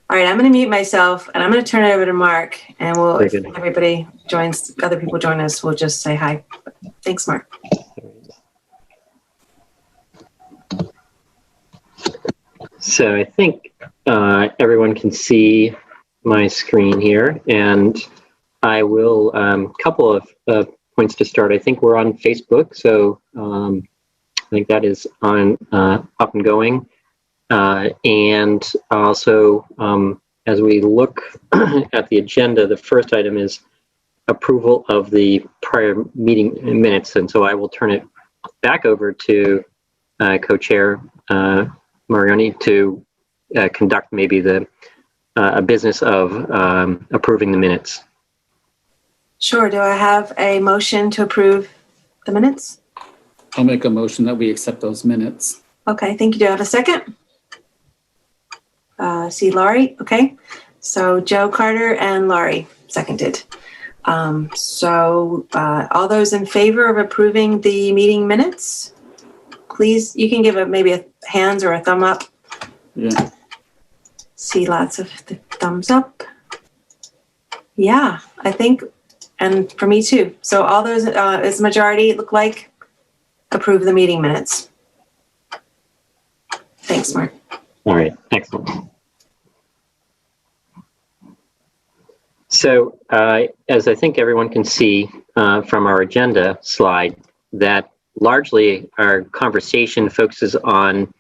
All right, I'm going to mute myself and I'm going to turn it over to Mark, and we'll, if Very good. everybody joins, other people join us, we'll just say hi. Thanks, Mark. So I think everyone can see my screen here, and I will, couple of points to start. I think we're on Facebook, so I think that is on up and going. And also, as we look at the agenda, the first item is approval of the prior meeting minutes. And so I will turn it back over to co-chair Mariani to conduct maybe the business of approving the minutes. Sure. Do I have a motion to approve the minutes? I'll make a motion that we accept those minutes. Okay, thank you. Do I have a second? See Laurie. Okay. So Joe Carter and Laurie seconded. All those in favor of approving the meeting minutes, please, you can give maybe a hands or a thumb up. Yeah. See lots of the thumbs up. Yeah, I think, and for me too. So all those, as majority look like, approve the meeting minutes. Thanks, Mark. All right, excellent. So as I think everyone can see from our agenda slide, that largely our conversation focuses on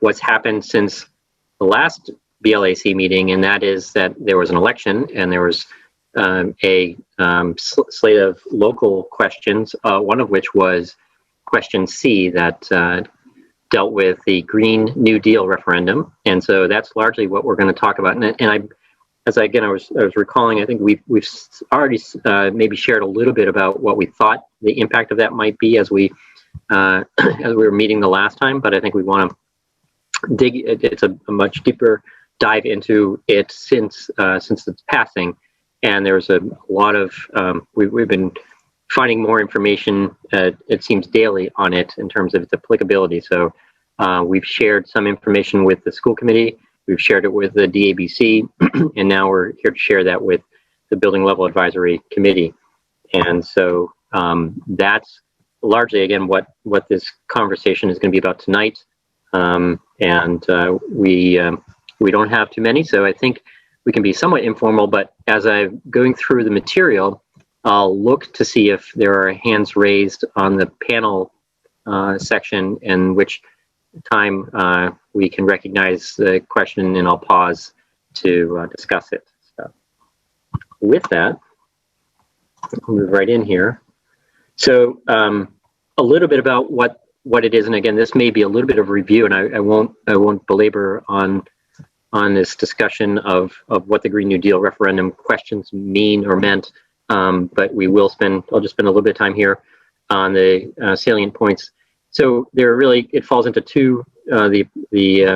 what's happened since the last BLAC meeting, and that is that there was an election and there was a slate of local questions, one of which was question C that dealt with the Green New Deal referendum. And so that's largely what we're going to talk about. And I was recalling, I think we've already maybe shared a little bit about what we thought the impact of that might be as we were meeting the last time, but I think we want to dig, it's a much deeper dive into it since its passing. And there's a lot of, we've been finding more information, it seems daily on it in terms of its applicability. So we've shared some information with the school committee, we've shared it with the DABC, and now we're here to share that with the Building Level Advisory Committee. And so that's largely, again, what this conversation is going to be about tonight. We don't have too many, so I think we can be somewhat informal, but as I'm going through the material, I'll look to see if there are hands raised on the panel section, in which time we can recognize the question, and I'll pause to discuss it. So with that, I'll move right in here. So a little bit about what it is, and again, this may be a little bit of review, and I won't belabor on this discussion of what the Green New Deal referendum questions mean or meant, but I'll just spend a little bit of time here on the salient points. So there really, it falls into two, the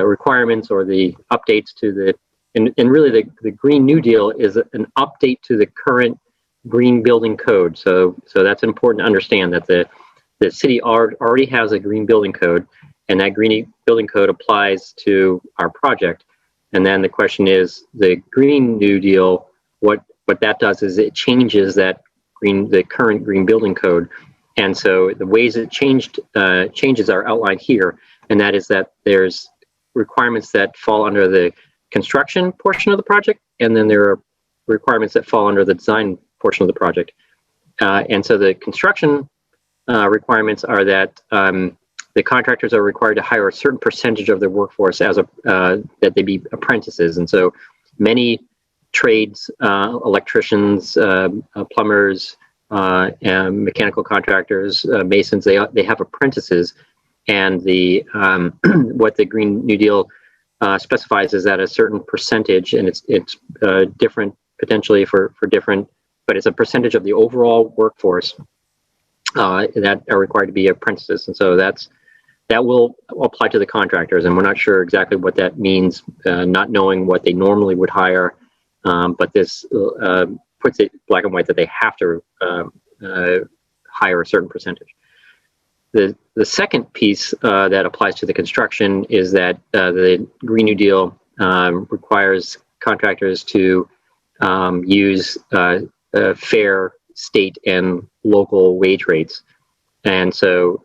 requirements or the updates to and really the Green New Deal is an update to the current Green Building Code. So that's important to understand that the city already has a Green Building Code, and that Green Building Code applies to our project. And then the question is, the Green New Deal, what that does is it changes the current Green Building Code. And so the ways it changes are outlined here, and that is that there's requirements that fall under the construction portion of the project, and then there are requirements that fall under the design portion of the project. And so the construction requirements are that the contractors are required to hire a certain percentage of their workforce as that they be apprentices. And so many trades, electricians, plumbers, and mechanical contractors, masons, they have apprentices. And what the Green New Deal specifies is that a certain percentage, and it's different potentially for different, but it's a percentage of the overall workforce that are required to be apprentices. And so that will apply to the contractors, and we're not sure exactly what that means, not knowing what they normally would hire, but this puts it black and white that they have to hire a certain percentage. The second piece that applies to the construction is that the Green New Deal requires contractors to use fair state and local wage rates. And so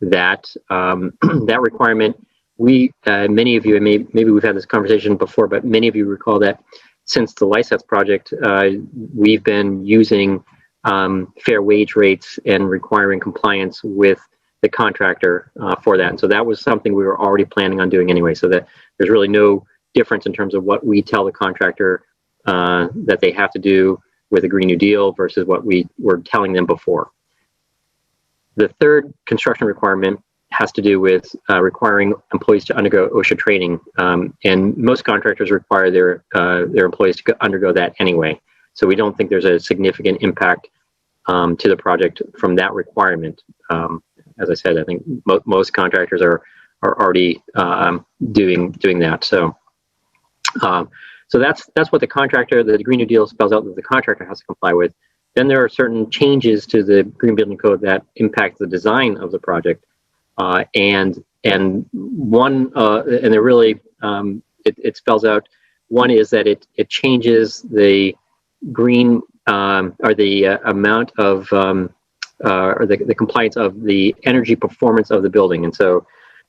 that that requirement, many of you, and maybe we've had this conversation before, but many of you recall that since the License Project, we've been using fair wage rates and requiring compliance with the contractor for that. And so that was something we were already planning on doing anyway, so that there's really no difference in terms of what we tell the contractor that they have to do with a Green New Deal versus what we were telling them before. The third construction requirement has to do with requiring employees to undergo OSHA training, and most contractors require their employees to undergo that anyway. So we don't think there's a significant impact to the project from that requirement. As I said, I think most contractors are already doing that. So that's what the Green New Deal spells out that the contractor has to comply with. Then there are certain changes to the Green Building Code that impact the design of the project, and they're really it spells out. One is that it changes the green or the amount of or the compliance of the energy performance of the building, and so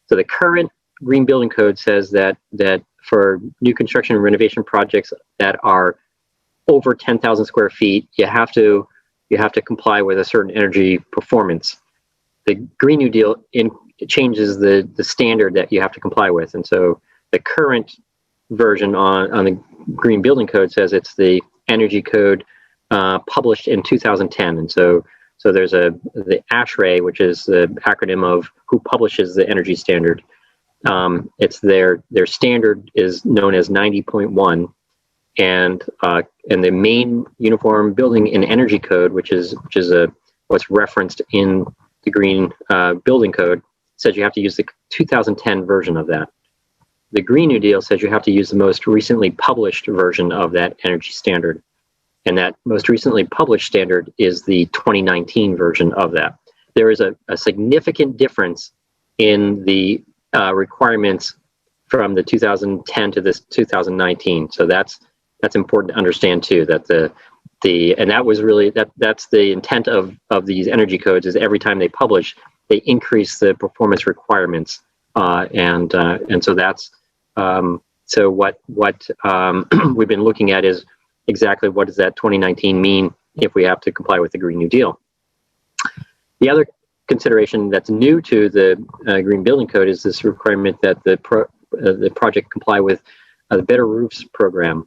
the current Green Building Code says that for new construction and renovation projects that are over 10,000 square feet, you have to comply with a certain energy performance. The Green New Deal changes the standard that you have to comply with, and so the current version on the Green Building Code says it's the Energy Code published in 2010, and so there's the ASHRAE, which is the acronym of who publishes the energy standard. It's their standard is known as 90.1. And the Maine Uniform Building and Energy Code, which is what's referenced in the Green Building Code, says you have to use the 2010 version of that. The Green New Deal says you have to use the most recently published version of that energy standard, and that most recently published standard is the 2019 version of that. There is a significant difference in the requirements from the 2010 to this 2019. So that's important to understand too, that and that was really that's the intent of these energy codes, is every time they publish, they increase the performance requirements, and so that's so what we've been looking at is exactly what does that 2019 mean if we have to comply with the Green New Deal. The other consideration that's new to the Green Building Code is this requirement that the project comply with the Better Roofs program.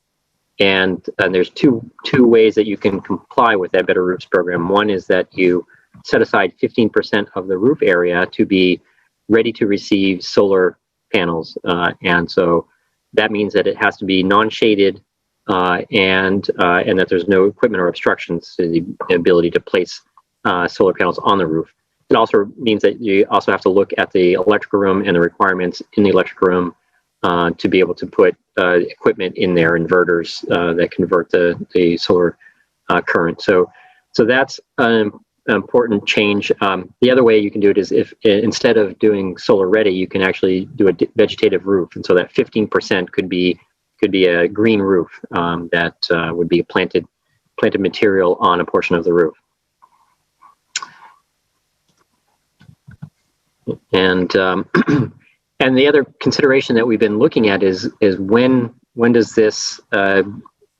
And there's two ways that you can comply with that Better Roofs program. One is that you set aside 15% of the roof area to be ready to receive solar panels. And so that means that it has to be non-shaded and that there's no equipment or obstructions to the ability to place solar panels on the roof. It also means that you also have to look at the electrical room and the requirements in the electrical room to be able to put equipment in there, inverters that convert the solar current. So that's an important change. The other way you can do it is if instead of doing solar ready, you can actually do a vegetative roof, and so that 15% could be a green roof that would be a planted material on a portion of the roof. And and the other consideration that we've been looking at is when does this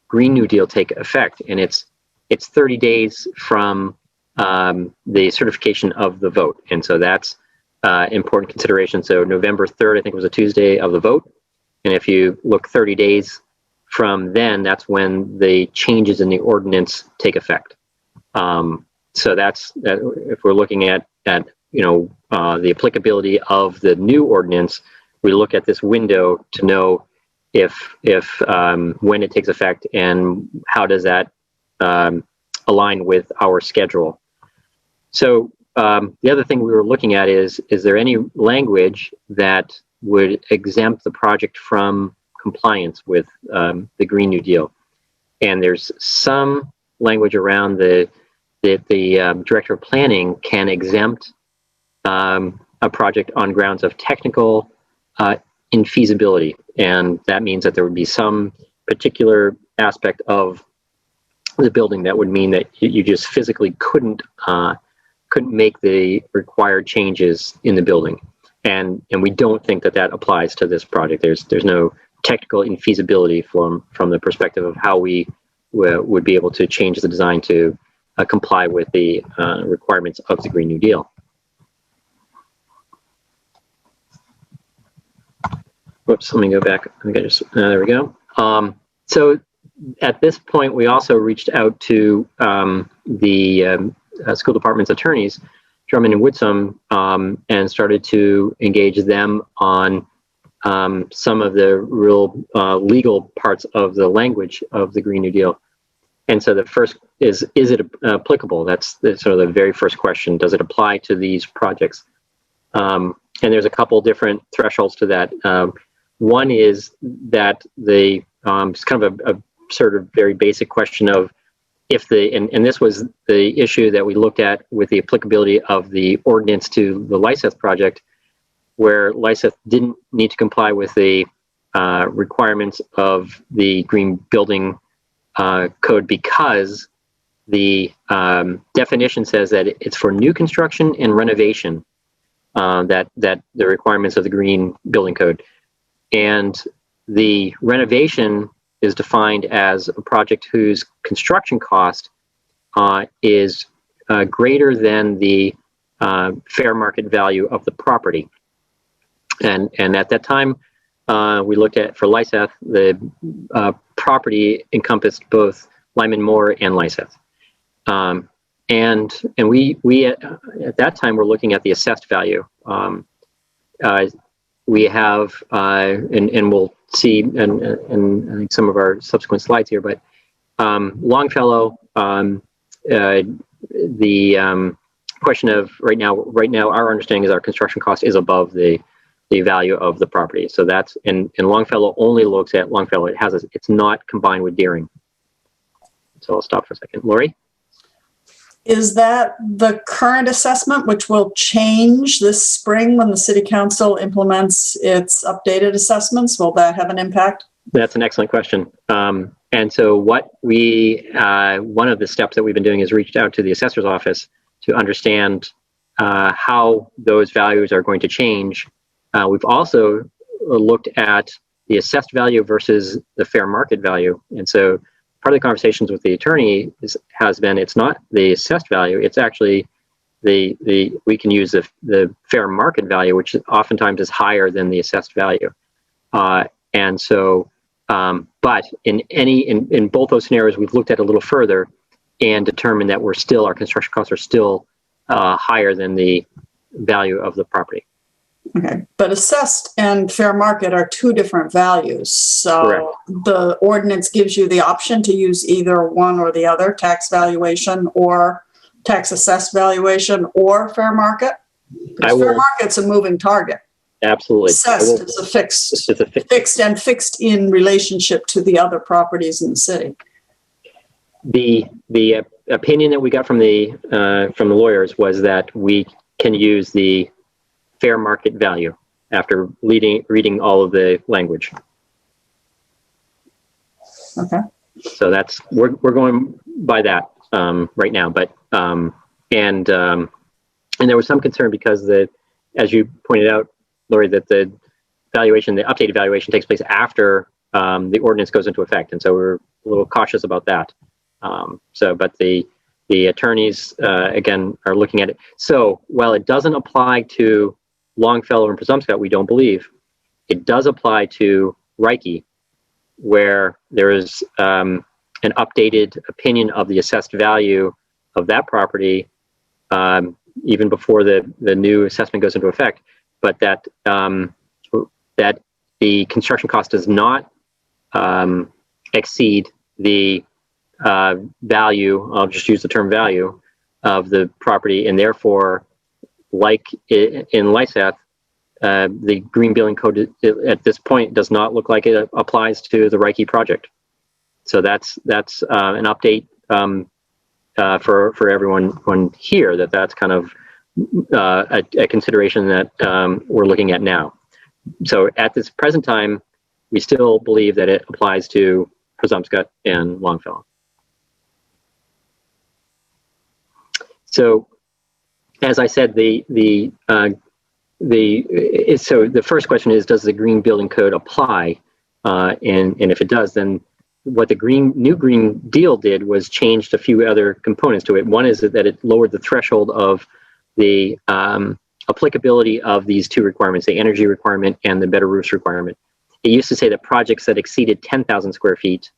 Green New Deal take effect? And it's 30 days from the certification of the vote, and so that's important consideration. So November 3rd, I think, was a Tuesday of the vote, and if you look 30 days from then, that's when the changes in the ordinance take effect. So that's if we're looking at the applicability of the new ordinance, we look at this window to know if when it takes effect and how does that align with our schedule. So the other thing we were looking at is there any language that would exempt the project from compliance with the Green New Deal? And there's some language around the Director of Planning can exempt a project on grounds of technical infeasibility. and that means that there would be some particular aspect of the building that would mean that you just physically couldn't make the required changes in the building, and we don't think that that applies to this project. There's no technical infeasibility from the perspective of how we would be able to change the design to comply with the requirements of the Green New Deal. Whoops, let me go back. I think I just, there we go. So at this point, we also reached out to the school department's attorneys, Drummond and Woodsum, and started to engage them on some of the real legal parts of the language of the Green New Deal. And so the first is it applicable? That's sort of the very first question. Does it apply to these projects? And there's a couple different thresholds to that. One is that it's kind of a sort of very basic question of if and this was the issue that we looked at with the applicability of the ordinance to the Lyseth project, where Lyseth didn't need to comply with the requirements of the Green Building Code because the definition says that it's for new construction and renovation, that the requirements of the Green Building Code. And the renovation is defined as a project whose construction cost is greater than the fair market value of the property. And at that time, we looked at, for Lyseth, the property encompassed both Lyman Moore and Lyseth. And we at that time were looking at the assessed value. We have, and we'll see, and I think some of our subsequent slides here, but Longfellow, the question of right now, our understanding is our construction cost is above the value of the property. So that's, and Longfellow only looks at Longfellow. It's not combined with Deering. So I'll stop for a second. Lori? Is that the current assessment, which will change this spring when the city council implements its updated assessments? Will that have an impact? That's an excellent question. And so what one of the steps that we've been doing is reached out to the assessor's office to understand how those values are going to change. We've also looked at the assessed value versus the fair market value. And so part of the conversations with the attorney has been, it's not the assessed value, it's actually we can use the fair market value, which oftentimes is higher than the assessed value. And so, but in both those scenarios, we've looked at a little further and determined that our construction costs are still higher than the value of the property. Okay, but assessed and fair market are two different values. So correct. The ordinance gives you the option to use either one or the other, tax valuation or tax assessed valuation or fair market. Fair market's a moving target. Absolutely. Assessed is a fixed in relationship to the other properties in the city. The opinion that we got from the lawyers was that we can use the fair market value after reading all of the language. Okay. So that's we're going by that right now, but and there was some concern because as you pointed out, Lori, that the updated valuation takes place after the ordinance goes into effect, and so we're a little cautious about that. But the attorneys again are looking at it. So while it doesn't apply to Longfellow and Presumpscot, we don't believe it does apply to Reiki, where there is an updated opinion of the assessed value of that property even before the new assessment goes into effect, but that that the construction cost does not exceed the value, I'll just use the term value, of the property, and therefore, like in Lyseth, the Green Building Code at this point does not look like it applies to the Reiki project. So that's an update for everyone here, that's kind of a consideration that we're looking at now. So at this present time, we still believe that it applies to Presumpscot and Longfellow. So, as I said, the first question is, does the Green Building Code apply? And if it does, then what the new Green Deal did was changed a few other components to it. One is that it lowered the threshold of the applicability of these two requirements, the energy requirement and the better roofs requirement. It used to say that projects that exceeded 10,000 square feet,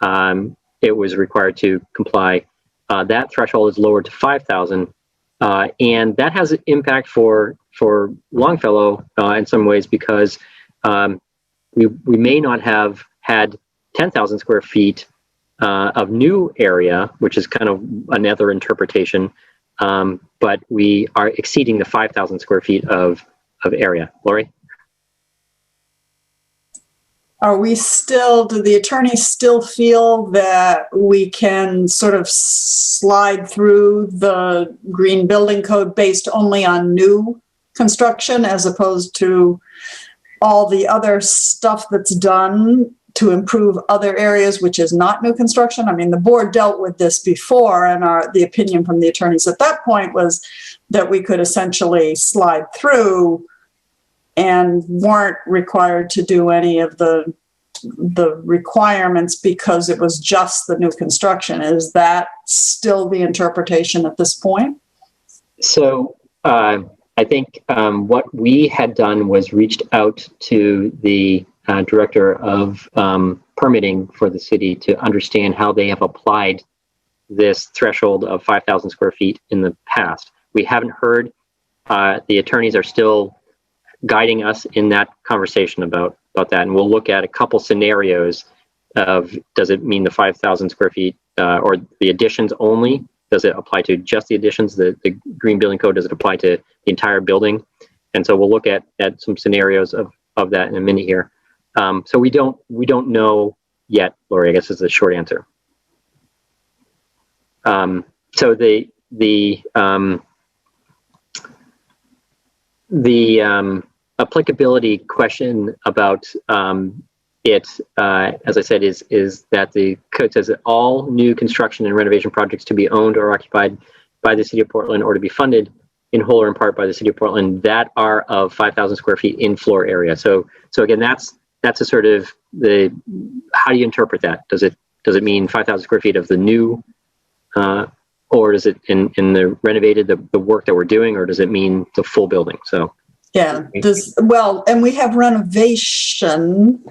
it was required to comply. That threshold is lowered to 5,000. And that has an impact for Longfellow in some ways, because we may not have had 10,000 square feet of new area, which is kind of another interpretation, but we are exceeding the 5,000 square feet of area. Lori? Are we still, do the attorneys still feel that we can sort of slide through the Green Building Code based only on new construction as opposed to all the other stuff that's done to improve other areas, which is not new construction? I mean, the board dealt with this before, and the opinion from the attorneys at that point was that we could essentially slide through and weren't required to do any of the requirements because it was just the new construction. Is that still the interpretation at this point? So I think what we had done was reached out to the director of permitting for the city to understand how they have applied this threshold of 5,000 square feet in the past. We haven't heard. The attorneys are still guiding us in that conversation about that, and we'll look at a couple scenarios of, does it mean the 5,000 square feet or the additions only? Does it apply to just the additions? The Green Building Code, does it apply to the entire building? And so we'll look at some scenarios of that in a minute here. So we don't know yet, Lori, I guess is the short answer. So the applicability question about it, as I said, is that the code says that all new construction and renovation projects to be owned or occupied by the City of Portland or to be funded in whole or in part by the City of Portland that are of 5,000 square feet in floor area. So again, that's a sort of how do you interpret that? Does it mean 5,000 square feet of the new, or is it in the renovated, the work that we're doing, or does it mean the full building? So yeah, and we have renovation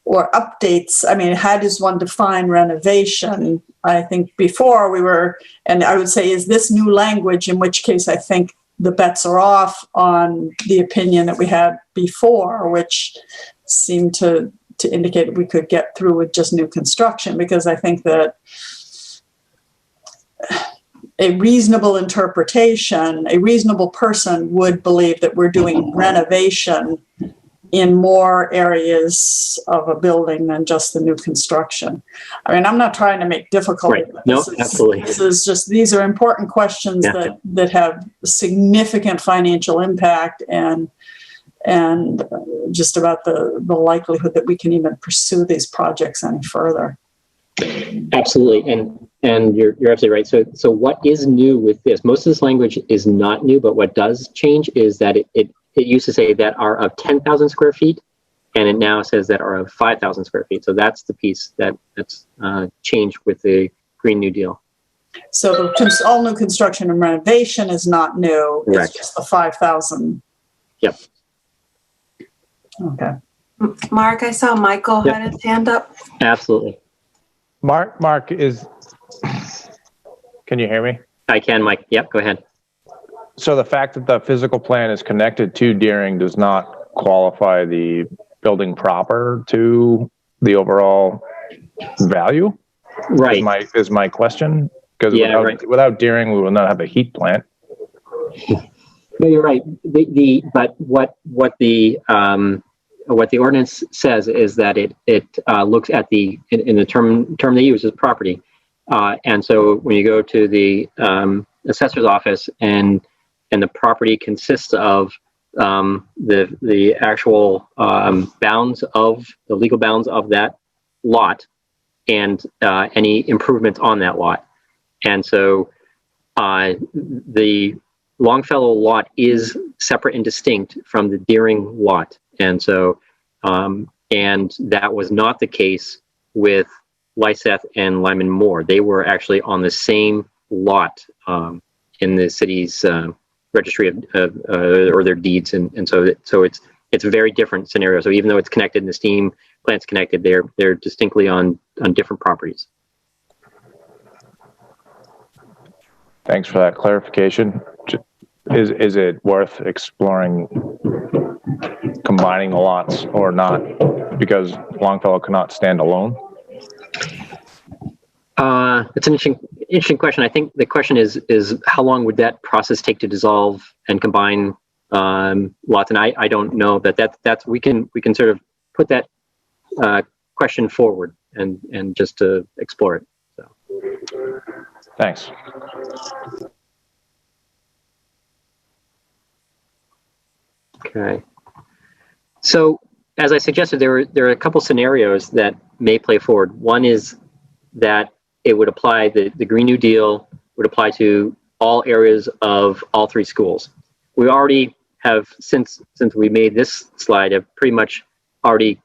or updates. I mean, how does one define renovation? I think before we were, and I would say, is this new language, in which case I think the bets are off on the opinion that we had before, which seemed to indicate that we could get through with just new construction, because I think that a reasonable interpretation, a reasonable person would believe that we're doing renovation in more areas of a building than just the new construction. I mean, I'm not trying to make difficulty. Right. No, absolutely. This is just, these are important questions that have significant financial impact and just about the likelihood that we can even pursue these projects any further. Absolutely, and you're absolutely right. So what is new with this? Most of this language is not new, but what does change is that it used to say that are of 10,000 square feet, and it now says that are of 5,000 square feet. So that's the piece that's changed with the Green New Deal. So all new construction and renovation is not new. Correct. It's just the 5,000. Yep. Okay. Mark, I saw Michael had his hand up. Absolutely. Mark is, can you hear me? I can, Mike. Yep, go ahead. So the fact that the physical plan is connected to Deering does not qualify the building proper to the overall value? Right. Is my question. Because without Deering, we will not have a heat plant. No, you're right. But what the ordinance says is that it looks at in the term they use is property, and so when you go to the assessor's office and the property consists of the actual bounds of the legal bounds of that lot and any improvements on that lot. And so the Longfellow lot is separate and distinct from the Deering lot. And so, and that was not the case with Lyseth and Lyman Moore. They were actually on the same lot in the city's registry of or their deeds. And so it's a very different scenario. So even though it's connected and the steam plant's connected, they're distinctly on different properties. Thanks for that clarification. Is it worth exploring combining the lots or not? Because Longfellow cannot stand alone. It's an interesting question. I think the question is how long would that process take to dissolve and combine lots? And I don't know, but that's we can sort of put that question forward and just to explore it. So. Thanks. Okay. So as I suggested, there are a couple scenarios that may play forward. One is that it would apply, the Green New Deal would apply to all areas of all three schools. We already have, since we made this slide, have pretty much already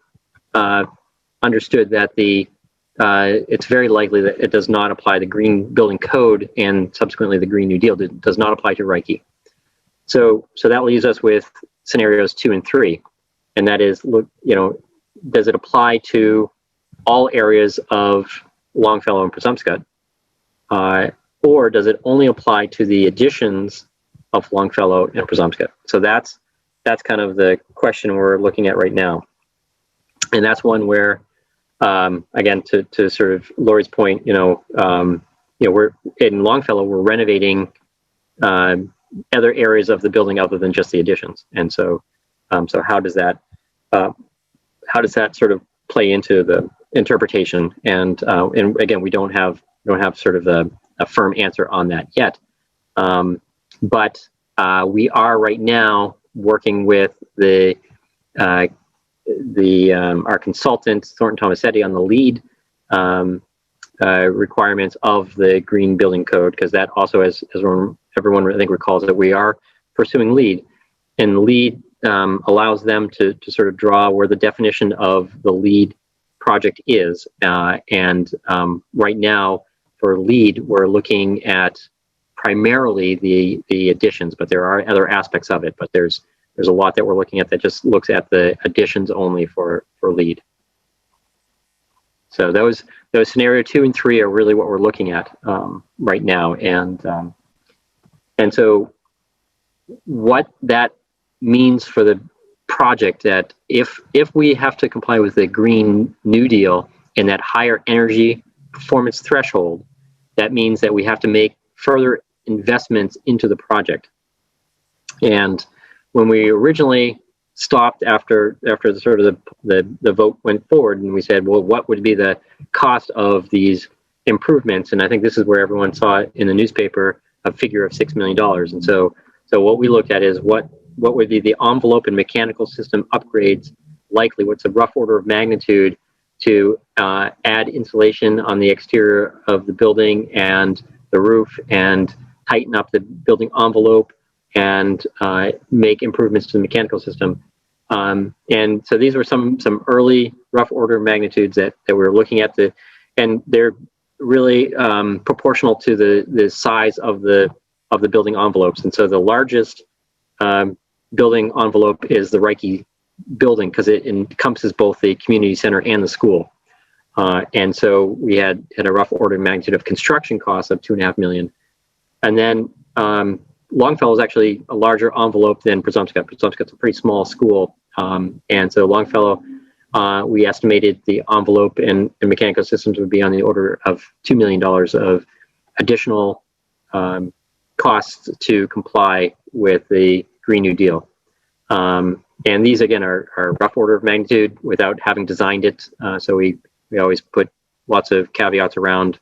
understood that it's very likely that it does not apply the Green Building Code and subsequently the Green New Deal does not apply to Reiki. So that leaves us with scenarios 2 and 3, and that is, does it apply to all areas of Longfellow and Presumpscot, or does it only apply to the additions of Longfellow and Presumpscot? So that's kind of the question we're looking at right now, and that's one where, again, to sort of Lori's point, we're in Longfellow, we're renovating other areas of the building other than just the additions, and so how does that sort of play into the interpretation? And again, we don't have sort of a firm answer on that yet, but we are right now working with our consultant Thornton Tomasetti on the lead requirements of the Green Building Code, because that also, as everyone I think recalls, that we are pursuing LEED, and LEED allows them to sort of draw where the definition of the LEED project is, and right now for LEED we're looking at primarily the additions, but there are other aspects of it, but there's a lot that we're looking at that just looks at the additions only for LEED. So those scenario 2 and 3 are really what we're looking at right now, and so what that means for the project, that if we have to comply with the Green New Deal and that higher energy performance threshold, that means that we have to make further investments into the project. And when we originally stopped after the sort of the vote went forward, and we said, well, what would be the cost of these improvements? And I think this is where everyone saw it in the newspaper, a figure of $6 million. And so what we looked at is what would be the envelope and mechanical system upgrades likely, what's a rough order of magnitude to add insulation on the exterior of the building and the roof and tighten up the building envelope and make improvements to the mechanical system. And so these were some early rough order magnitudes that we were looking at, and they're really proportional to the size of the building envelopes. And so the largest building envelope is the Reiki building, because it encompasses both the community center and the school. And so we had a rough order of magnitude of construction costs of $2.5 million. And then Longfellow is actually a larger envelope than Presumpscot. Presumpscot's a pretty small school. And so Longfellow, we estimated the envelope and mechanical systems would be on the order of $2 million of additional costs to comply with the Green New Deal. And these, again, are rough order of magnitude without having designed it. So we always put lots of caveats around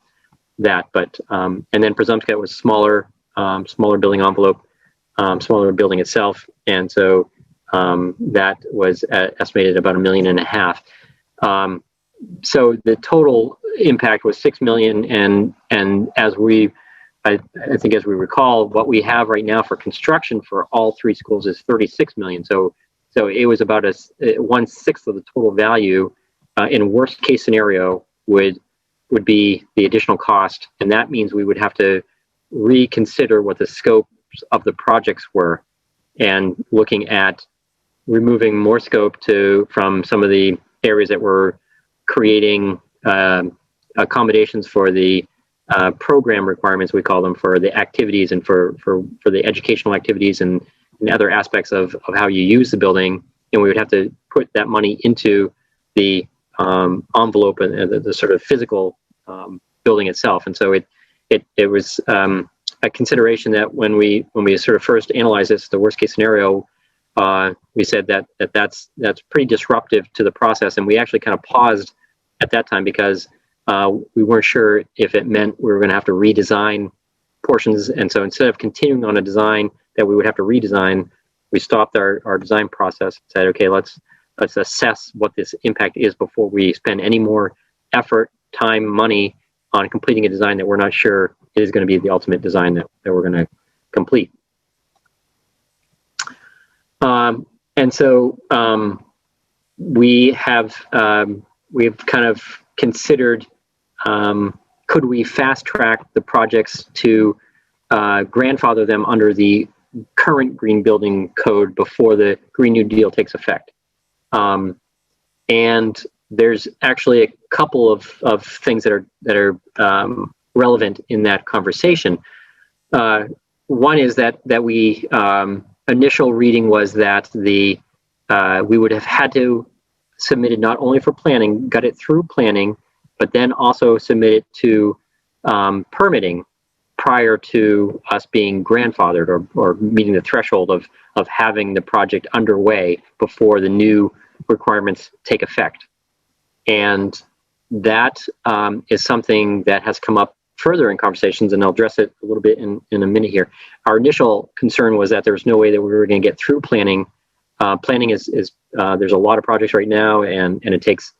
that. But and then Presumpscot was smaller building envelope, smaller building itself. And so that was estimated about $1.5 million. So the total impact was $6 million, and as I think as we recall, what we have right now for construction for all 3 schools is $36 million. So it was about 1/6 of the total value. In worst case scenario would be the additional cost, and that means we would have to reconsider what the scopes of the projects were, and looking at removing more scope from some of the areas that were creating accommodations for the program requirements, we call them, for the activities and for the educational activities and other aspects of how you use the building. And we would have to put that money into the envelope and the sort of physical building itself. And so it was a consideration that when we sort of first analyzed this, the worst case scenario, we said that's pretty disruptive to the process, and we actually kind of paused at that time because we weren't sure if it meant we were going to have to redesign portions. And so instead of continuing on a design that we would have to redesign, we stopped our design process and said, okay, let's assess what this impact is before we spend any more effort, time, money on completing a design that we're not sure is going to be the ultimate design that we're going to complete. And so we've kind of considered, could we fast track the projects to grandfather them under the current green building code before the Green New Deal takes effect? And there's actually a couple of things that are relevant in that conversation. One is that we initial reading was that we would have had to submit it not only for planning, got it through planning, but then also submit it to permitting prior to us being grandfathered or meeting the threshold of having the project underway before the new requirements take effect. And that is something that has come up further in conversations, and I'll address it a little bit in a minute here. Our initial concern was that there was no way that we were going to get through planning. Planning is there's a lot of projects right now, and it takes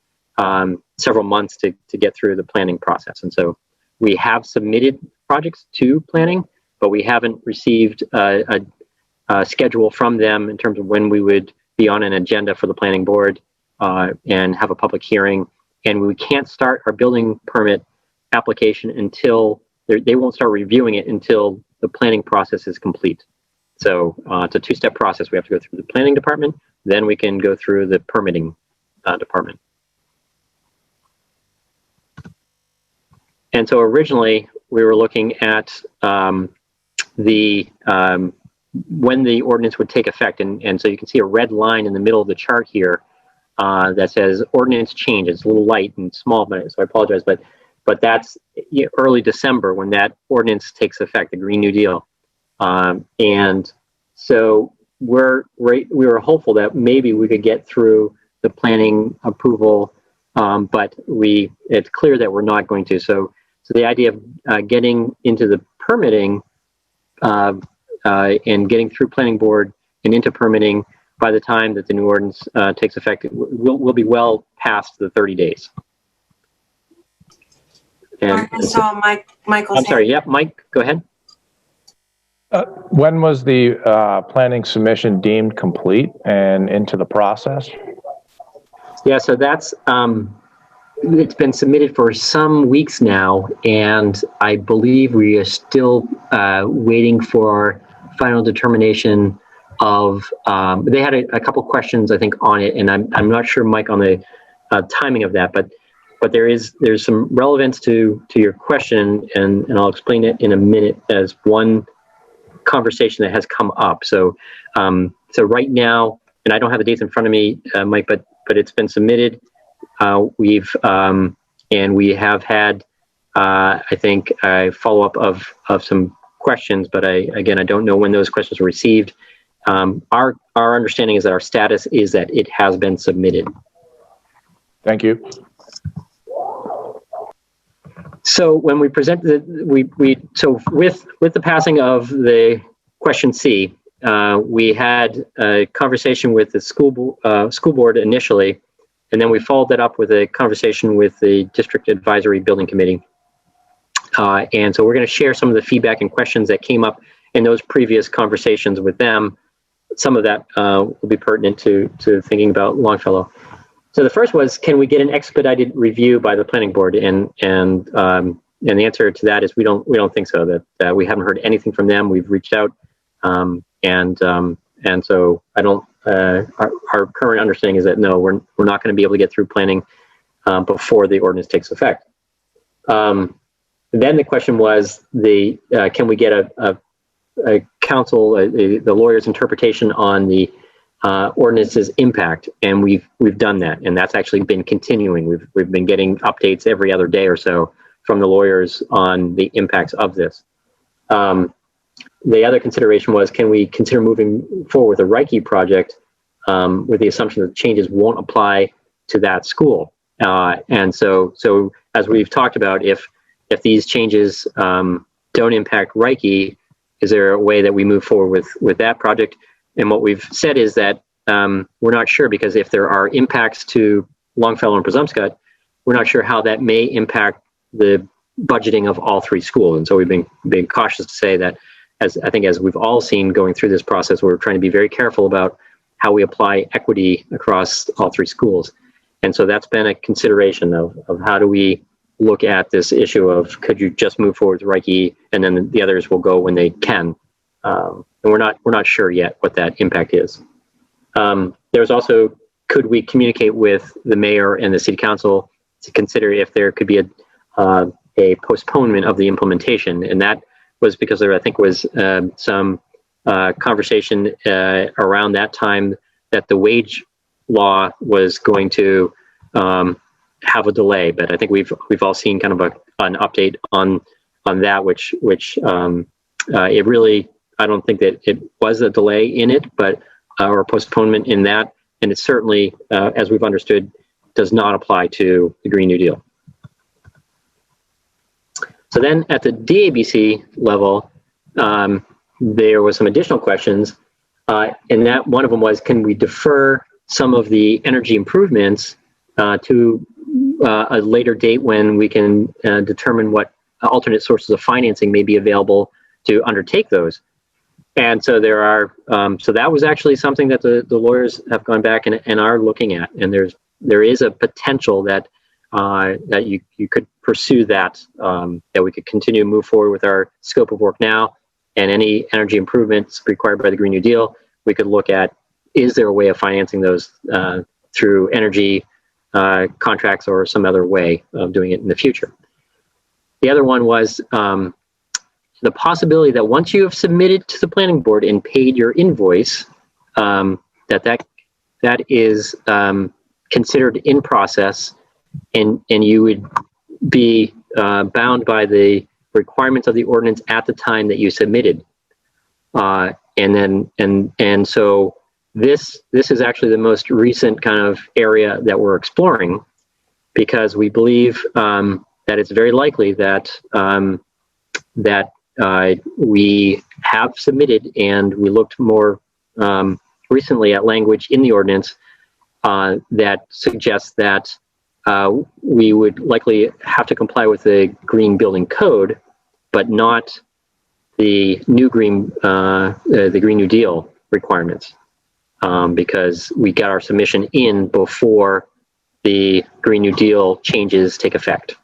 several months to get through the planning process. And so we have submitted projects to planning, but we haven't received a schedule from them in terms of when we would be on an agenda for the planning board and have a public hearing. And we can't start our building permit application until they won't start reviewing it until the planning process is complete. So it's a 2-step process. We have to go through the planning department, then we can go through the permitting department. And so originally we were looking at when the ordinance would take effect. And so you can see a red line in the middle of the chart here that says ordinance change. It's a little light and small, so I apologize, but that's early December when that ordinance takes effect, the Green New Deal. And so we were hopeful that maybe we could get through the planning approval, but it's clear that we're not going to. So the idea of getting into the permitting and getting through planning board and into permitting by the time that the new ordinance takes effect, we'll be well past the 30 days. And I saw Michael's I'm sorry. Yep, Mike, go ahead. When was the planning submission deemed complete and into the process? Yeah, so that's it's been submitted for some weeks now, and I believe we are still waiting for final determination of. They had a couple questions, I think, on it, and I'm not sure, Mike, on the timing of that, but there's some relevance to your question, and I'll explain it in a minute as one conversation that has come up. So right now, and I don't have the dates in front of me, Mike, but it's been submitted. We have had, I think, a follow-up of some questions, but I don't know when those questions were received. Our understanding is that our status is that it has been submitted. Thank you. So when we present with the passing of the question C, we had a conversation with the school board initially, and then we followed that up with a conversation with the District Advisory Building Committee. And so we're going to share some of the feedback and questions that came up in those previous conversations with them. Some of that will be pertinent to thinking about Longfellow. So the first was, can we get an expedited review by the planning board? And the answer to that is we don't think so. That we haven't heard anything from them. We've reached out, and so I don't. Our current understanding is that no, we're not going to be able to get through planning before the ordinance takes effect. Then the question was, can we get a counsel, the lawyer's interpretation on the ordinance's impact? And we've done that, and that's actually been continuing. We've been getting updates every other day or so from the lawyers on the impacts of this. The other consideration was, can we consider moving forward with the Reiki project with the assumption that changes won't apply to that school? And so as we've talked about, if these changes don't impact Reiki, is there a way that we move forward with that project? And what we've said is that we're not sure, because if there are impacts to Longfellow and Presumpscot, we're not sure how that may impact the budgeting of all three schools. And so we've been cautious to say that, as we've all seen going through this process, we're trying to be very careful about how we apply equity across all three schools. And so that's been a consideration of how do we look at this issue of, could you just move forward with Reiki and then the others will go when they can? And we're not sure yet what that impact is. There's also, could we communicate with the mayor and the city council to consider if there could be a postponement of the implementation? And that was because there, I think, was some conversation around that time that the wage law was going to have a delay. But I think we've all seen kind of an update on that, which it really, I don't think that it was a delay in it, but or a postponement in that, and it certainly, as we've understood, does not apply to the Green New Deal. So then at the DABC level, there was some additional questions, and that one of them was, can we defer some of the energy improvements to a later date when we can determine what alternate sources of financing may be available to undertake those? And so there are, so that was actually something that the lawyers have gone back and are looking at, and there is a potential that that you could pursue that, that we could continue to move forward with our scope of work now, and any energy improvements required by the Green New Deal, we could look at, is there a way of financing those through energy contracts or some other way of doing it in the future. The other one was the possibility that once you have submitted to the planning board and paid your invoice, that is considered in process, and you would be bound by the requirements of the ordinance at the time that you submitted. And so this is actually the most recent kind of area that we're exploring, because we believe that it's very likely that we have submitted, and we looked more recently at language in the ordinance that suggests that we would likely have to comply with the Green Building Code, but not the new the Green New Deal requirements, because we got our submission in before the Green New Deal changes take effect.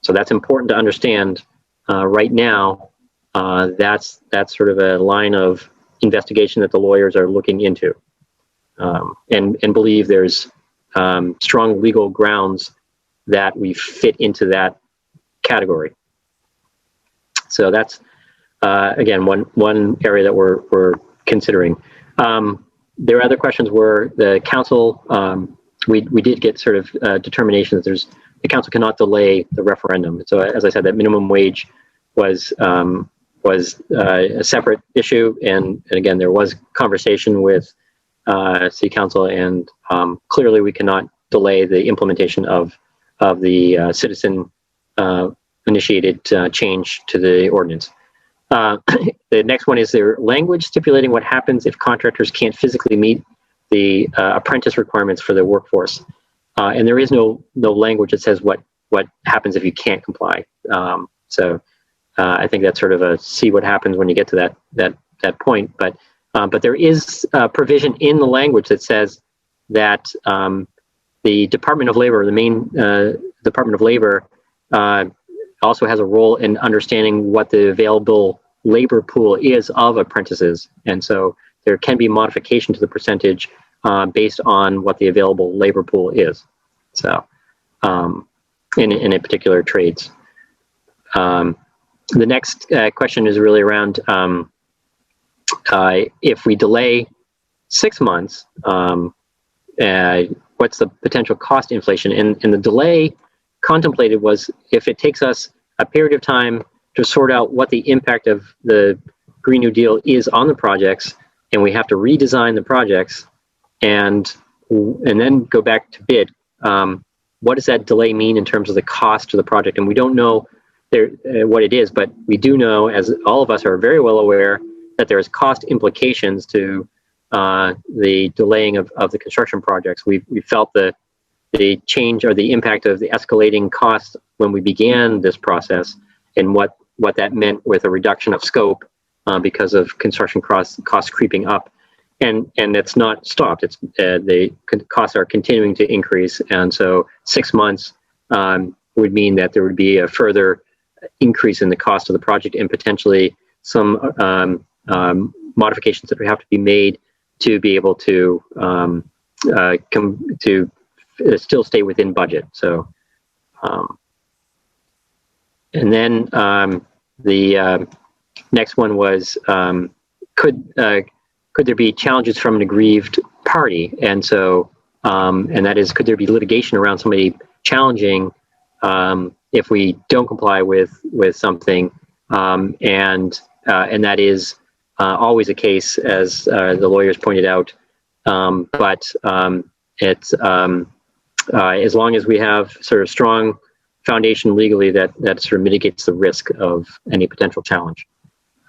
So that's important to understand. Right now, that's sort of a line of investigation that the lawyers are looking into, and believe there's strong legal grounds that we fit into that category. So that's again one area that we're considering. There are other questions where the council, we did get sort of determination that the council cannot delay the referendum. So as I said, that minimum wage was a separate issue, and again there was conversation with city council, and clearly we cannot delay the implementation of the citizen initiated change to the ordinance. the next one is there language stipulating what happens if contractors can't physically meet the apprentice requirements for their workforce. And there is no language that says what happens if you can't comply. So I think that's sort of a see what happens when you get to that point. But there is a provision in the language that says that the Department of Labor, the Maine Department of Labor, also has a role in understanding what the available labor pool is of apprentices. And so there can be modification to the percentage based on what the available labor pool is. So in a particular trades. The next question is really around if we delay 6 months, what's the potential cost inflation? And the delay contemplated was if it takes us a period of time to sort out what the impact of the Green New Deal is on the projects, and we have to redesign the projects and then go back to bid. What does that delay mean in terms of the cost of the project? And we don't know what it is, but we do know, as all of us are very well aware, that there's cost implications to the delaying of the construction projects. We felt the change or the impact of the escalating costs when we began this process, and what that meant with a reduction of scope because of construction costs creeping up. And it's not stopped. It's the costs are continuing to increase, and so 6 months would mean that there would be a further increase in the cost of the project, and potentially some modifications that would have to be made to be able to still stay within budget. So, and then the next one was could there be challenges from an aggrieved party? And so, and that is, could there be litigation around somebody challenging if we don't comply with something? And that is always a case, as the lawyers pointed out. But it's as long as we have sort of strong foundation legally, that sort of mitigates the risk of any potential challenge.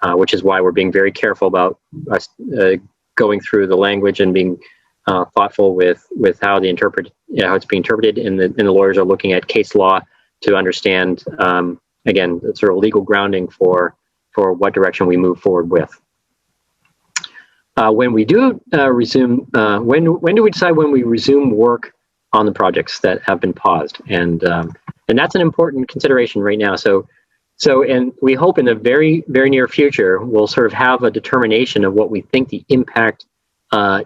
Which is why we're being very careful about us going through the language and being thoughtful with how how it's being interpreted, and the lawyers are looking at case law to understand again the sort of legal grounding for what direction we move forward with. When we do resume, when do we decide when we resume work on the projects that have been paused? And that's an important consideration right now. So, and we hope in the very, very near future, we'll sort of have a determination of what we think the impact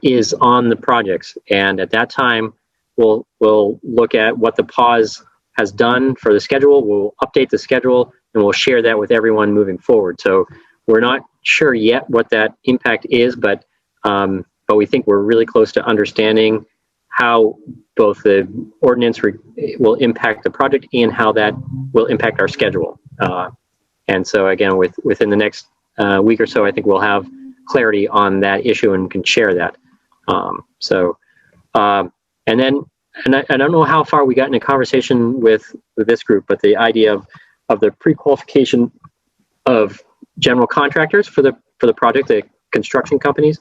is on the projects. And at that time, we'll look at what the pause has done for the schedule. We'll update the schedule, and we'll share that with everyone moving forward. So we're not sure yet what that impact is, but we think we're really close to understanding how both the ordinance will impact the project and how that will impact our schedule. And so again, within the next week or so, I think we'll have clarity on that issue and can share that. And I don't know how far we got in a conversation with this group, but the idea of the pre-qualification of general contractors for the project, the construction companies,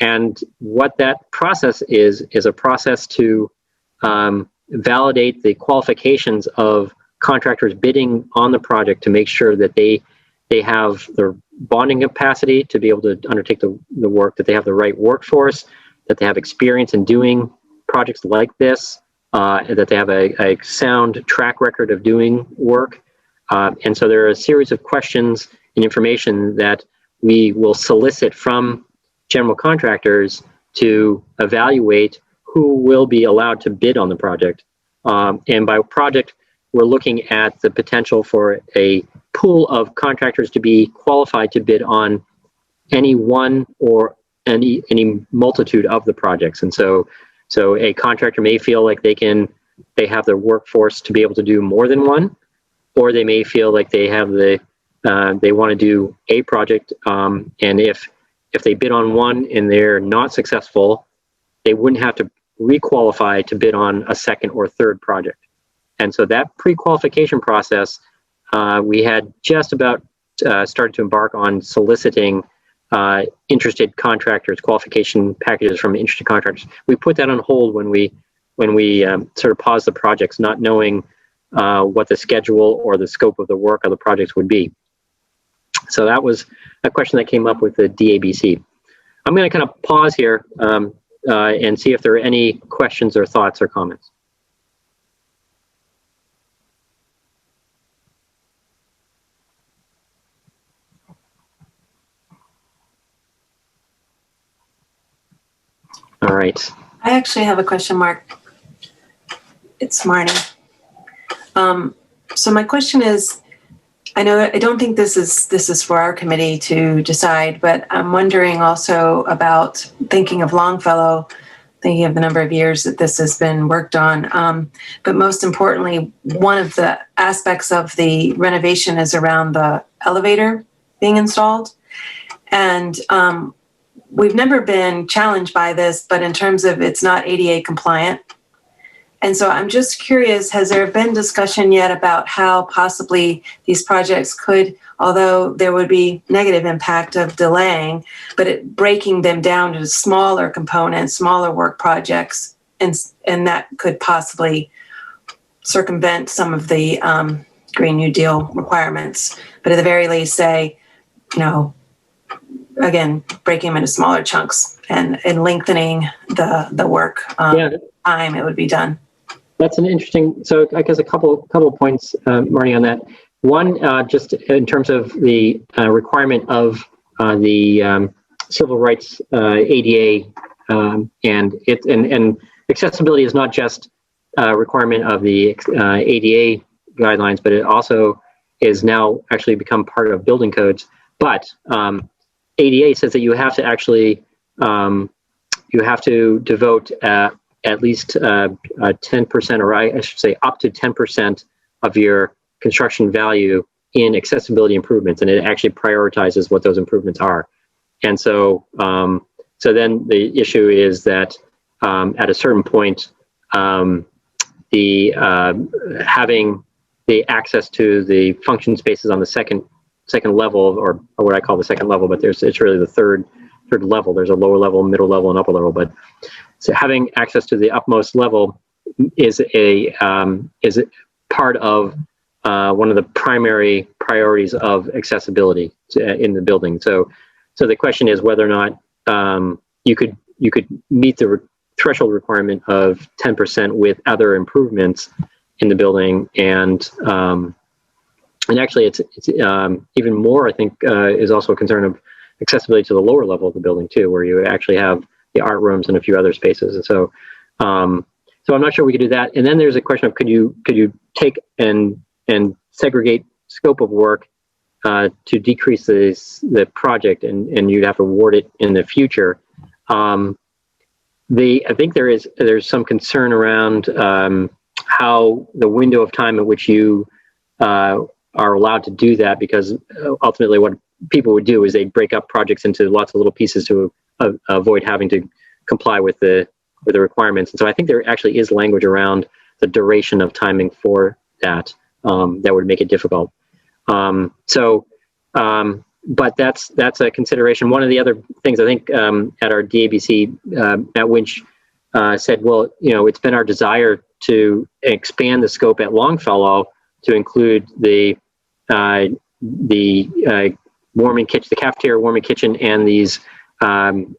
and what that process is a process to validate the qualifications of contractors bidding on the project to make sure that they have the bonding capacity to be able to undertake the work, that they have the right workforce, that they have experience in doing projects like this, that they have a sound track record of doing work. And so there are a series of questions and information that we will solicit from general contractors to evaluate who will be allowed to bid on the project. And by project, we're looking at the potential for a pool of contractors to be qualified to bid on any one or any multitude of the projects. And so a contractor may feel like they have the workforce to be able to do more than one, or they may feel like they have they want to do a project, and if they bid on one and they're not successful, they wouldn't have to re-qualify to bid on a second or third project. And so that pre-qualification process, we had just about started to embark on soliciting interested contractors, qualification packages from interested contractors. We put that on hold when we sort of paused the projects, not knowing what the schedule or the scope of the work of the projects would be. So that was a question that came up with the DABC. I'm going to kind of pause here and see if there are any questions or thoughts or comments. All right. I actually have a question, Mark. It's Marnie. So my question is, I don't think this is for our committee to decide, but I'm wondering also about thinking of Longfellow, thinking of the number of years that this has been worked on. But most importantly, one of the aspects of the renovation is around the elevator being installed. And we've never been challenged by this, but in terms of it's not ADA compliant. And so I'm just curious, has there been discussion yet about how possibly these projects could, although there would be negative impact of delaying, but breaking them down to smaller components, smaller work projects, and that could possibly circumvent some of the Green New Deal requirements, but at the very least say, again, breaking them into smaller chunks and lengthening the work time it would be done. That's an interesting, so I guess a couple of points, Marnie, on that. One, just in terms of the requirement of the civil rights ADA, and accessibility is not just a requirement of the ADA guidelines, but it also is now actually become part of building codes. But ADA says that you have to actually, you have to devote at least 10%, or I should say up to 10% of your construction value in accessibility improvements, and it actually prioritizes what those improvements are. And so, so then the issue is that at a certain point, having the access to the function spaces on the second level, or what I call the second level, but it's really the third level. There's a lower level, middle level, and upper level. But so having access to the upmost level is a part of one of the primary priorities of accessibility in the building. So the question is whether or not you could meet the threshold requirement of 10% with other improvements in the building, and actually it's even more, I think, is also a concern of accessibility to the lower level of the building too, where you actually have the art rooms and a few other spaces. And so so I'm not sure we could do that. And then there's a question of could you take and segregate scope of work to decrease the project, and you'd have to award it in the future. I think there's some concern around how the window of time at which you are allowed to do that, because ultimately what people would do is they'd break up projects into lots of little pieces to avoid having to comply with the requirements. And so I think there actually is language around the duration of timing for that that would make it difficult. But that's a consideration. One of the other things I think at our DABC, Matt Winch said, well, it's been our desire to expand the scope at Longfellow to include the warming kitchen, the cafeteria warming kitchen, and these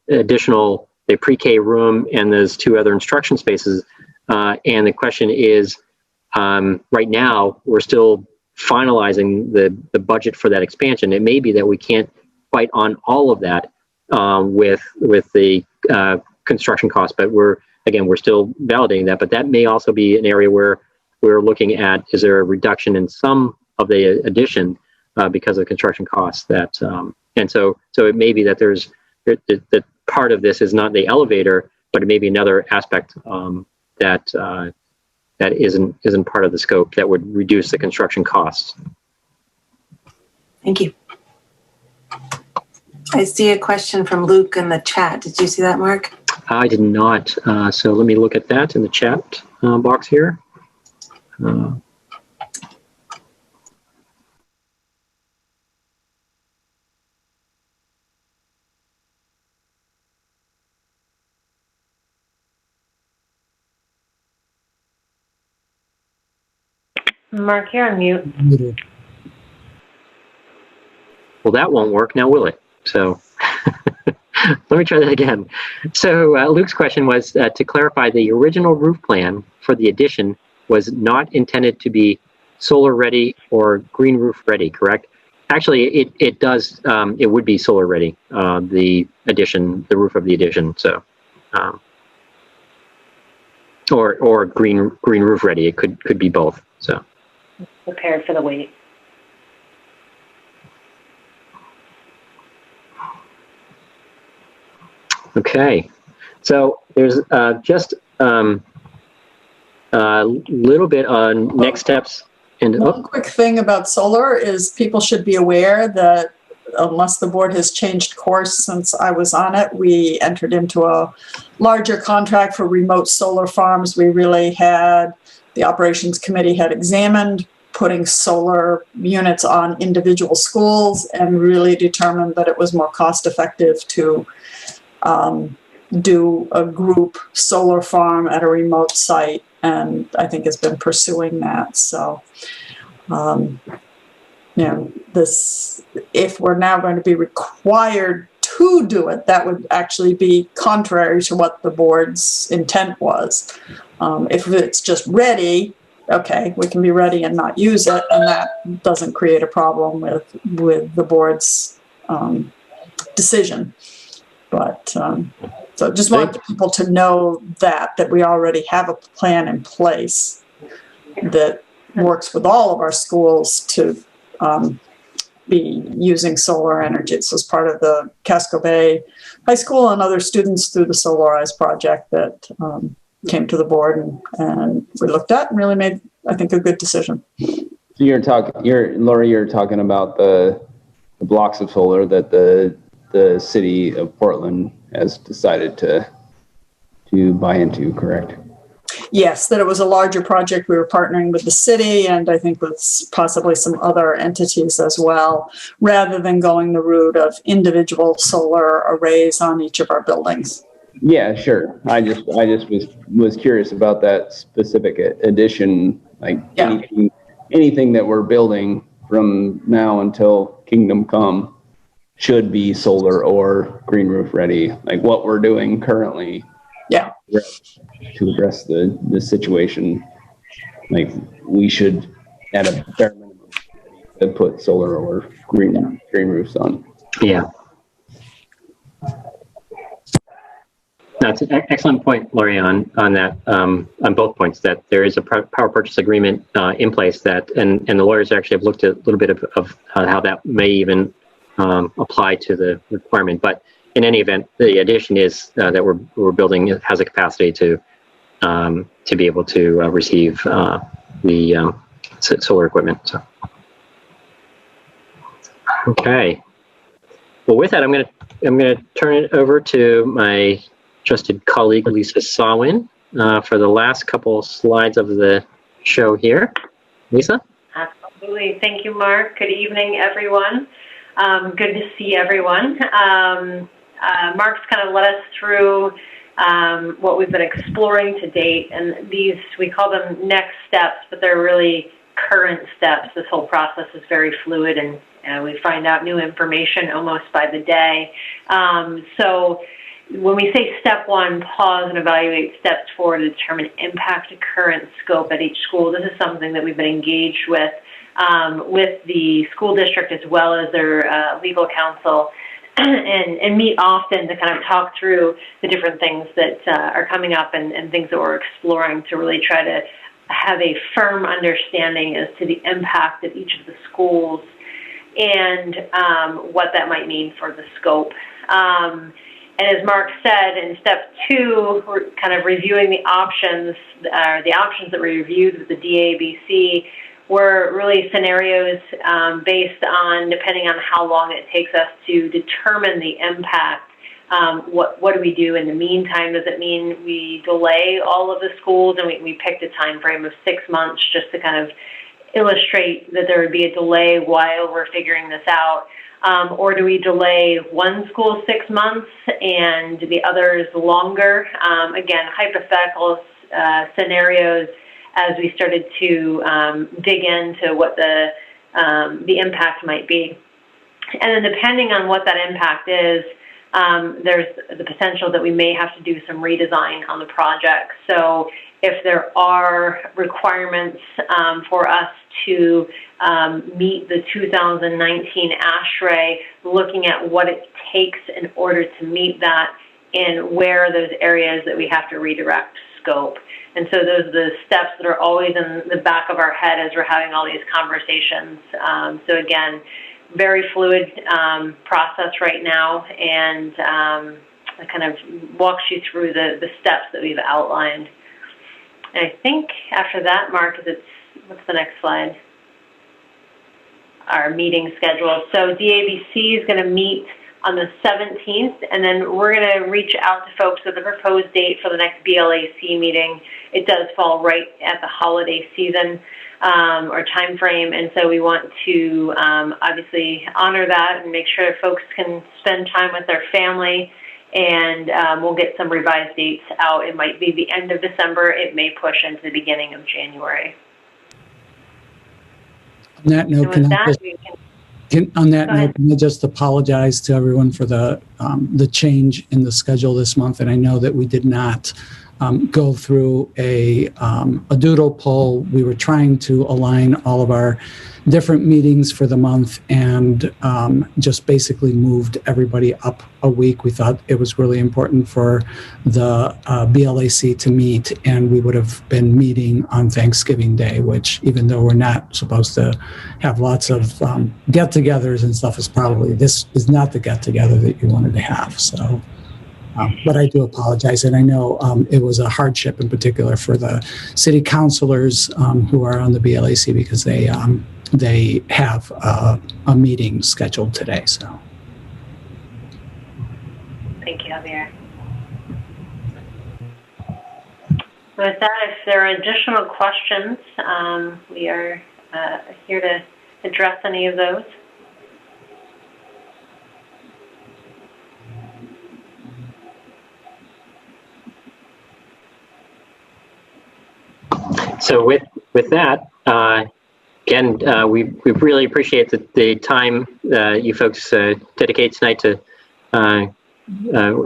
additional, the pre-K room, and those two other instruction spaces. And the question is, right now, we're still finalizing the budget for that expansion. It may be that we can't fight on all of that with the construction costs, but we're still validating that. But that may also be an area where we're looking at, is there a reduction in some of the addition because of construction costs that, and so it may be that there's that part of this is not the elevator, but it may be another aspect that isn't part of the scope that would reduce the construction costs. Thank you. I see a question from Luke in the chat. Did you see that, Mark? I did not. So let me look at that in the chat box here. Mark, you're on mute. Muted. Well, that won't work now, will it? So let me try that again. So Luke's question was to clarify, the original roof plan for the addition was not intended to be solar ready or green roof ready, correct? Actually, it does, it would be solar ready, the addition, the roof of the addition, so. Or green roof ready, it could be both, so. Prepared for the wait. Okay, so there's just a little bit on next steps. And One quick thing about solar is people should be aware that unless the board has changed course since I was on it, we entered into a larger contract for remote solar farms. We really had, the operations committee had examined putting solar units on individual schools and really determined that it was more cost effective to do a group solar farm at a remote site, and I think has been pursuing that. So, this, if we're now going to be required to do it, that would actually be contrary to what the board's intent was. If it's just ready, okay, we can be ready and not use it, and that doesn't create a problem with the board's decision. But so just want people to know that we already have a plan in place that works with all of our schools to be using solar energy. This was part of the Casco Bay High School and other students through the Solarize Project that came to the board and we looked at and really made, I think, a good decision. So Lori, you're talking about the blocks of solar that the city of Portland has decided to buy into, correct? Yes, that it was a larger project. We were partnering with the city and I think with possibly some other entities as well, rather than going the route of individual solar arrays on each of our buildings. Yeah, sure. I just was curious about that specific addition, like anything that we're building from now until Kingdom Come should be solar or green roof ready, like what we're doing currently. Yeah. To address the situation, like we should at a bare minimum put solar or green roofs on. yeah. That's an excellent point, Lori, on that, on both points, that there is a power purchase agreement in place that, and the lawyers actually have looked at a little bit of how that may even apply to the requirement. But in any event, the addition is that we're building, it has a capacity to be able to receive the solar equipment. So. Okay. Well, with that, I'm gonna turn it over to my trusted colleague, Lisa Sawin, for the last couple slides of the show here. Lisa? Absolutely. Thank you, Mark. Good evening, everyone. Good to see everyone. Mark's kind of led us through what we've been exploring to date, and these, we call them next steps, but they're really current steps. This whole process is very fluid, and we find out new information almost by the day. So when we say step one, pause and evaluate steps forward to determine impact to current scope at each school, this is something that we've been engaged with the school district as well as their legal counsel, and meet often to kind of talk through the different things that are coming up and things that we're exploring to really try to have a firm understanding as to the impact of each of the schools and what that might mean for the scope. And as Mark said, in step two, we're kind of reviewing the options that we reviewed with the DABC were really scenarios based on, depending on how long it takes us to determine the impact, what do we do in the meantime? Does it mean we delay all of the schools? And we picked a time frame of 6 months just to kind of illustrate that there would be a delay while we're figuring this out. Or do we delay one school 6 months and the others longer? Again, hypothetical scenarios as we started to dig into what the impact might be. And then depending on what that impact is, there's the potential that we may have to do some redesign on the project. So if there are requirements for us to meet the 2019 ASHRAE, looking at what it takes in order to meet that and where are those areas that we have to redirect scope. And so those are the steps that are always in the back of our head as we're having all these conversations. So again, very fluid process right now, and it kind of walks you through the steps that we've outlined. And I think after that, Mark, what's the next slide? Our meeting schedule. So DABC is going to meet on the 17th, and then we're going to reach out to folks with a proposed date for the next BLAC meeting. It does fall right at the holiday season or time frame, and so we want to obviously honor that and make sure folks can spend time with their family, and we'll get some revised dates out. It might be the end of December. It may push into the beginning of January. On that note, can I just apologize to everyone for the change in the schedule this month? And I know that we did not go through a doodle poll. We were trying to align all of our different meetings for the month, and just basically moved everybody up a week. We thought it was really important for the BLAC to meet, and we would have been meeting on Thanksgiving Day, which, even though we're not supposed to have lots of get-togethers and stuff, this is not the get-together that you wanted to have. So. But I do apologize, and I know it was a hardship in particular for the city councilors who are on the BLAC, because they have a meeting scheduled today. So, thank you, Javier. With that, if there are additional questions, we are here to address any of those. So with that, again, we really appreciate the time you folks dedicate tonight to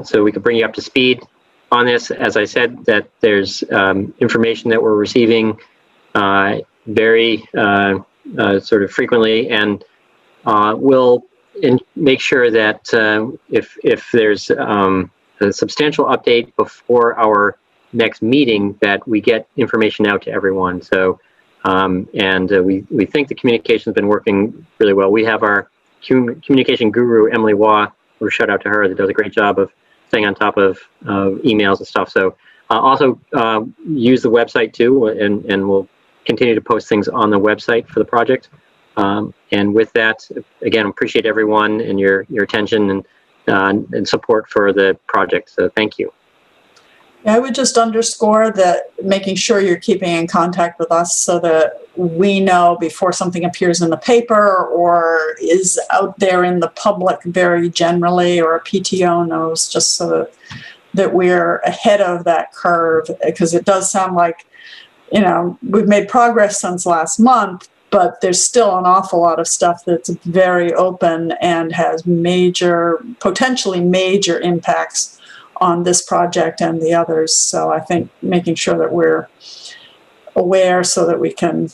so we could bring you up to speed on this. As I said, that there's information that we're receiving very sort of frequently, and we'll make sure that if there's a substantial update before our next meeting, that we get information out to everyone. So, and we think the communication has been working really well. We have our communication guru, Emily Waugh, we'll shout out to her, that does a great job of staying on top of emails and stuff. So also use the website too, and we'll continue to post things on the website for the project. And with that, again, appreciate everyone and your attention and support for the project. So thank you. I would just underscore that making sure you're keeping in contact with us so that we know before something appears in the paper or is out there in the public very generally, or a PTO knows, just so that we're ahead of that curve, because it does sound like, we've made progress since last month, but there's still an awful lot of stuff that's very open and has potentially major impacts on this project and the others. So I think making sure that we're aware so that we can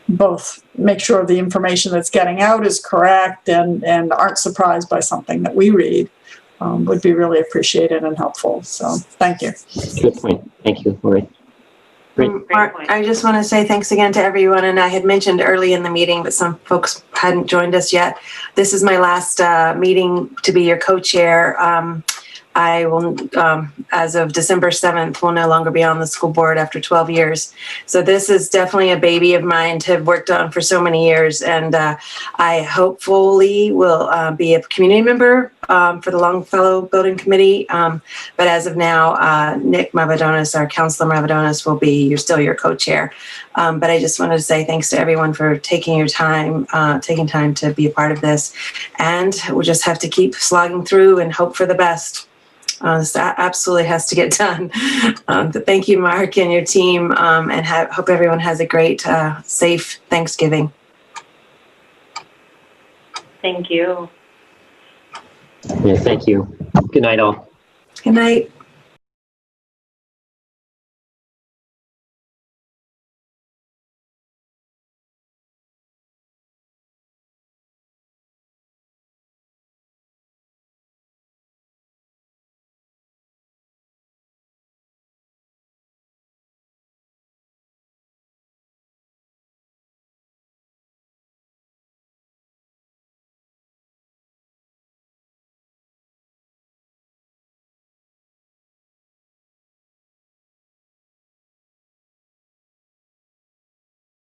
both make sure the information that's getting out is correct and aren't surprised by something that we read would be really appreciated and helpful. So thank you. Good point. Thank you, Lori. Mark, I just want to say thanks again to everyone. And I had mentioned early in the meeting, but some folks hadn't joined us yet. This is my last meeting to be your co-chair. I will, as of December 7th, will no longer be on the school board after 12 years. So this is definitely a baby of mine to have worked on for so many years. And I hopefully will be a community member for the Longfellow Building Committee. But as of now, Nick Mavadonis, our Councilor Mavadonis, will be your co-chair. But I just wanted to say thanks to everyone for taking time to be a part of this. And we'll just have to keep slogging through and hope for the best. This absolutely has to get done. But thank you, Mark, and your team, and hope everyone has a great, safe Thanksgiving. Thank you. Yeah, thank you. Good night, all. Good night.